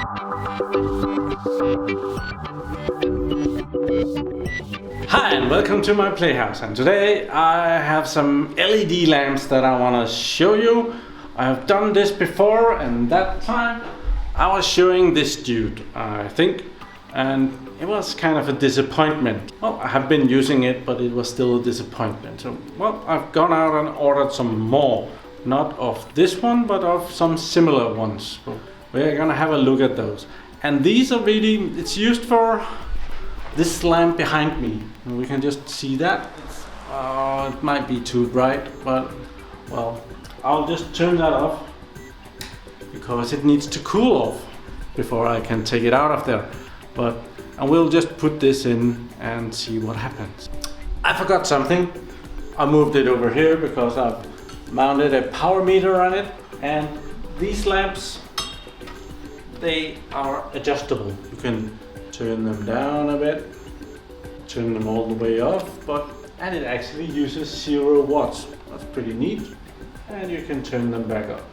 Hi and welcome to my playhouse, and today I have some LED lamps that I want to show you. I have done this before, and that time I was showing this dude, I think, and it was kind of a disappointment. Well, I have been using it, but it was still a disappointment. So, well, I've gone out and ordered some more. Not of this one, but of some similar ones. So we're gonna have a look at those. And these are really, it's used for this lamp behind me. And we can just see that. It might be too bright, but well, I'll just turn that off because it needs to cool off before I can take it out of there. But I will just put this in and see what happens. I forgot something. I moved it over here because I've mounted a power meter on it, and these lamps, they are adjustable. You can turn them down a bit, turn them all the way off, and it actually uses 0 watts. That's pretty neat. And you can turn them back up.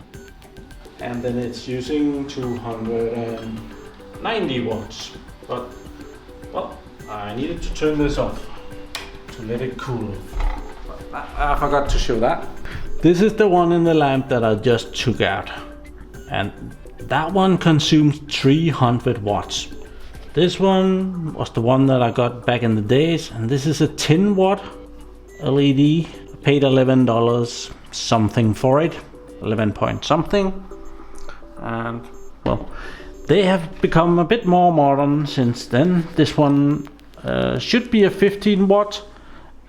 And then it's using 290 watts. But, well, I needed to turn this off to let it cool off. I forgot to show that. This is the one in the lamp that I just took out. And that one consumes 300 watts. This one was the one that I got back in the days, and this is a 10 watt LED. I paid $11 something for it, 11 point something. And well, they have become a bit more modern since then. This one should be a 15 watt,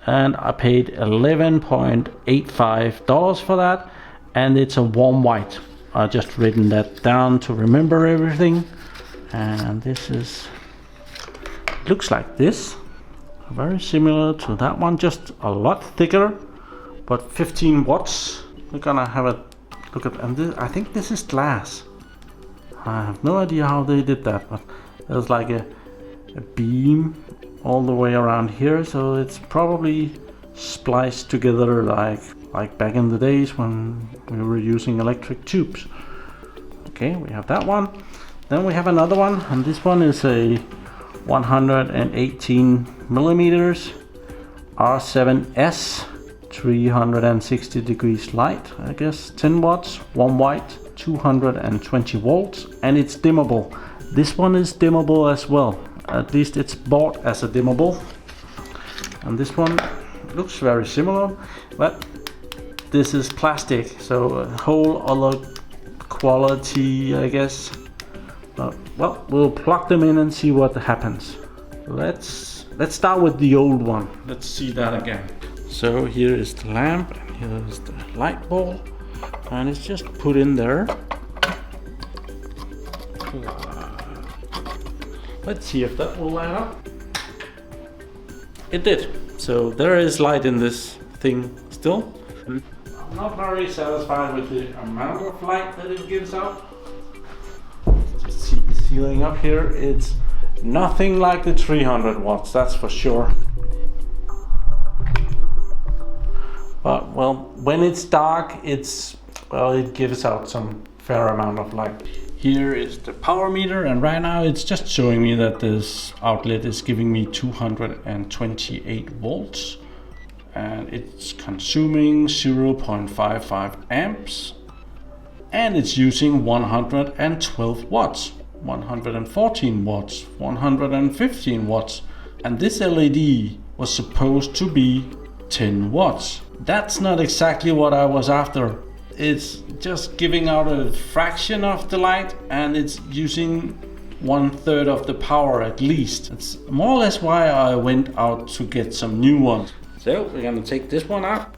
and I paid $11.85 for that, and it's a warm white. I just written that down to remember everything. And this is, looks like this, very similar to that one, just a lot thicker, but 15 watts. We're gonna have a look at, and this, I think this is glass. I have no idea how they did that, but there's like a beam all the way around here, so it's probably spliced together like back in the days when we were using electric tubes. Okay, we have that one. Then we have another one, and this one is a 118 millimeters R7s, 360 degrees light, I guess, 10 watts, warm white, 220 volts, and it's dimmable. This one is dimmable as well. At least it's bought as a dimmable. And this one looks very similar, but this is plastic, so a whole other quality, I guess. Well, we'll plug them in and see what happens. Let's start with the old one. Let's see that again. So here is the lamp, and here is the light ball, and it's just put in there. Let's see if that will light up. It did. So there is light in this thing still. I'm not very satisfied with the amount of light that it gives out. Just see the ceiling up here. It's nothing like the 300 watts, that's for sure. But well, when it's dark, it gives out some fair amount of light. Here is the power meter, and right now it's just showing me that this outlet is giving me 228 volts, and it's consuming 0.55 amps, and it's using 112 watts, 114 watts, 115 watts, and this LED was supposed to be 10 watts. That's not exactly what I was after. It's just giving out a fraction of the light, and it's using 1/3 of the power at least. That's more or less why I went out to get some new ones. So we're gonna take this one out.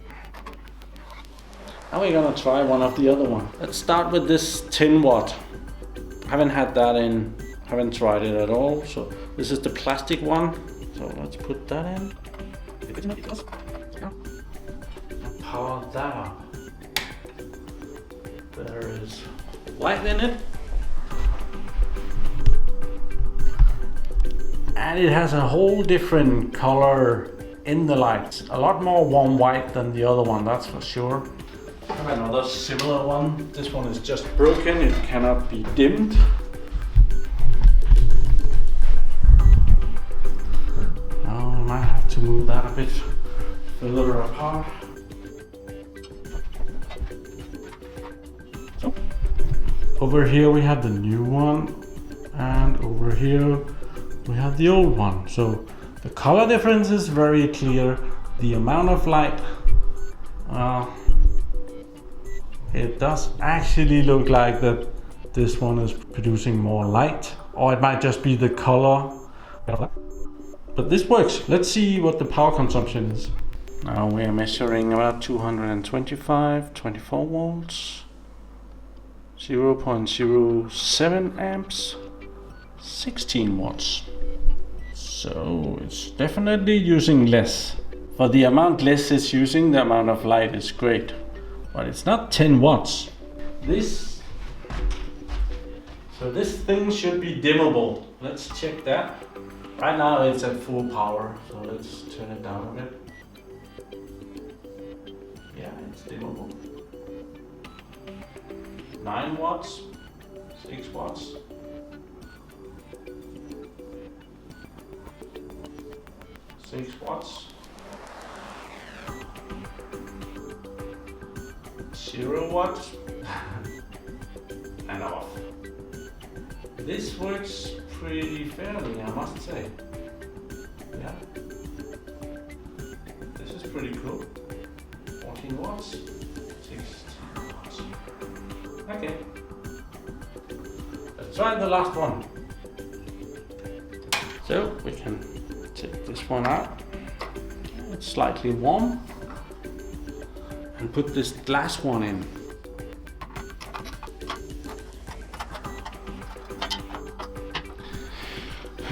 Now we're gonna try one of the other one. Let's start with this 10 watt. Haven't had that in, haven't tried it at all. So this is the plastic one. So let's put that in. Power that up. There is light in it, and it has a whole different color in the lights. A lot more warm white than the other one, that's for sure. I have another similar one. This one is just broken, it cannot be dimmed. bit further apart. So, over here we have the new one, and over here we have the old one. So the color difference is very clear. The amount of light, it does actually look like that this one is producing more light, or it might just be the color. But this works. Let's see what the power consumption is. Now we are measuring about 225, 24 volts, 0.07 amps, 16 watts. So it's definitely using less. For the amount less it's using, the amount of light is great. But it's not 10 watts. So this thing should be dimmable. Let's check that. Right now it's at full power, so let's turn it down a bit. Yeah, it's dimmable. 9 watts, 6 watts. 6 watts. 0 watts. And off. This works pretty fairly, I must say. Yeah. This is pretty cool. 14 watts, 16 watts. Okay. Let's try the last one. So we can take this one out. It's slightly warm. And put this glass one in.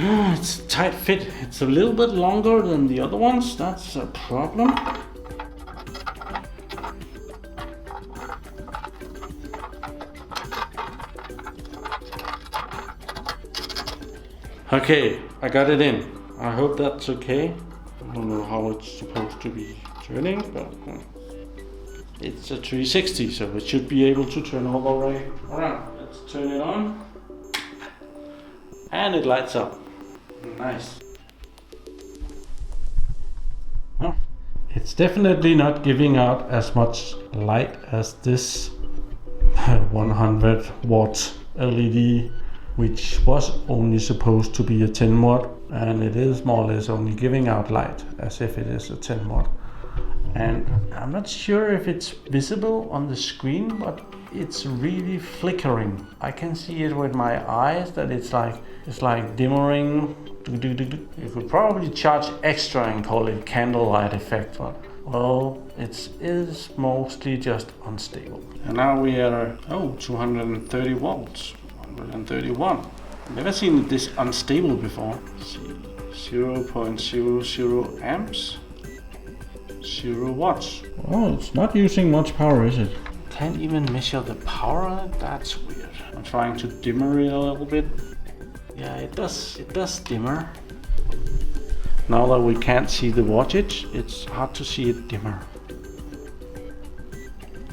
It's a tight fit. It's a little bit longer than the other ones. That's a problem. Okay, I got it in. I hope that's okay. I don't know how it's supposed to be turning, but it's a 360, so it should be able to turn all the way around. Let's turn it on. And it lights up. Nice. Well, it's definitely not giving out as much light as this 100 watt LED, which was only supposed to be a 10 watt, and it is more or less only giving out light as if it is a 10 watt. And I'm not sure if it's visible on the screen, but it's really flickering. I can see it with my eyes that it's like dimmering. You could probably charge extra and call it candlelight effect, but well, it is mostly just unstable. And now we are 230 volts, 131. Never seen this unstable before. Let's see, 0.00 amps. 0 watts. Oh, it's not using much power, is it? Can't even measure the power on it? That's weird. I'm trying to dimmer it a little bit. Yeah, it does dimmer. Now that we can't see the wattage, it's hard to see it dimmer.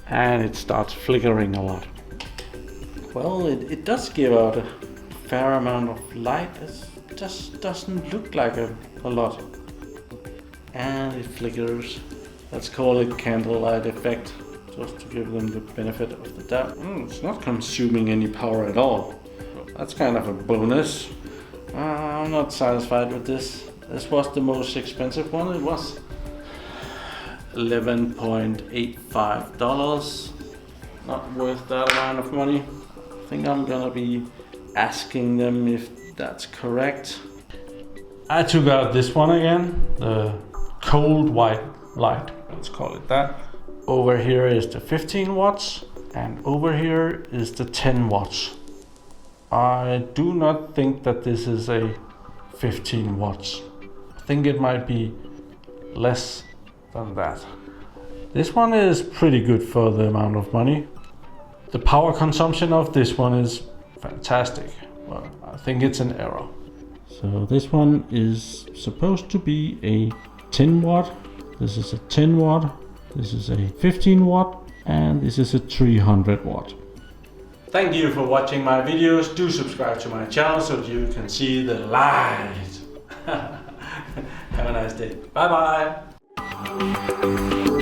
And it starts flickering a lot. Well, it does give out a fair amount of light. It just doesn't look like a lot. And it flickers. Let's call it candlelight effect, just to give them the benefit of the doubt. It's not consuming any power at all. That's kind of a bonus. I'm not satisfied with this. This was the most expensive one. It was $11.85. Not worth that amount of money. I think I'm gonna be asking them if that's correct. I took out this one again, the cold white light, let's call it that. Over here is the 15 watts and over here is the 10 watts. I do not think that this is a 15 watts. I think it might be less than that. This one is pretty good for the amount of money. The power consumption of this one is fantastic. Well, I think it's an error. So this one is supposed to be a 10 watt. This is a 10 watt. This is a 15 watt. And this is a 300 watt. Thank you for watching my videos. Do subscribe to my channel so you can see the light. Have a nice nice day. Bye bye.